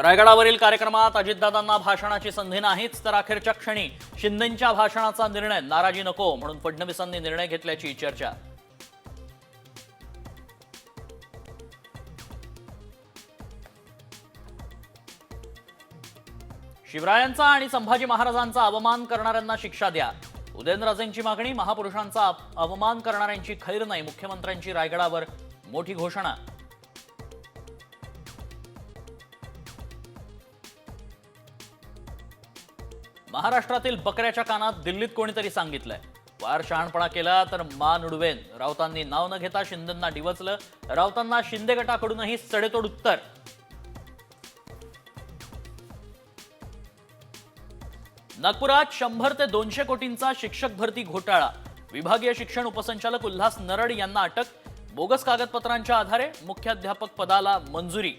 रायगडावरील कार्यक्रमात अजितदादांना भाषणाची संधी नाहीच तर अखेरच्या क्षणी शिंदेंच्या भाषणाचा निर्णय नाराजी नको म्हणून फडणवीसांनी निर्णय घेतल्याची चर्चा। शिवरायांचा आणि संभाजी महाराजांचा अवमान करणाऱ्यांना शिक्षा द्या, उदयनराजेंची मागणी। महापुरुषांचा अवमान करणाऱ्यांची खैर नाही, मुख्यमंत्र्यांची रायगडावर मोठी घोषणा। महाराष्ट्रातील बकऱ्याच्या कानात दिल्लीत कोणीतरी सांगितलंय, वार शहाणपणा केला तर मान उडवेन। राऊतांनी नाव न घेता शिंदेंना डिवचलं, राऊतांना शिंदे गटाकडूनही सडेतोड उत्तर। नागपुरात 100 ते 200 कोटींचा शिक्षक भरती घोटाळा, विभागीय शिक्षण उपसंचालक उल्हास नरड यांना अटक। बोगस कागदपत्रांच्या आधारे मुख्याध्यापक पदाला मंजुरी।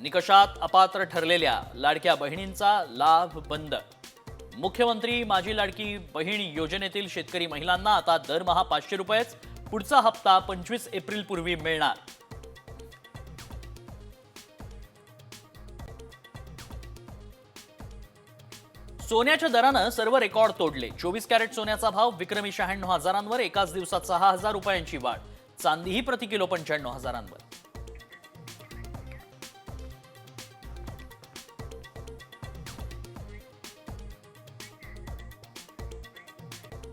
निकषात अपात्र ठरलेल्या लाडक्या बहिणींचा लाभ बंद। मुख्यमंत्री माझी लाडकी बहीण योजनेतील शेतकरी महिलांना आता दरमहा 500 रुपयेच, पुढचा हप्ता 25 एप्रिल पूर्वी मिळणार। सोन्याच्या दरानं सर्व रेकॉर्ड तोडले। 24 कॅरेट सोन्याचा भाव विक्रमी 96 हजारांवर, एकाच दिवसात 6000 रुपयांची वाढ। चांदीही प्रति किलो 95 हजारांवर।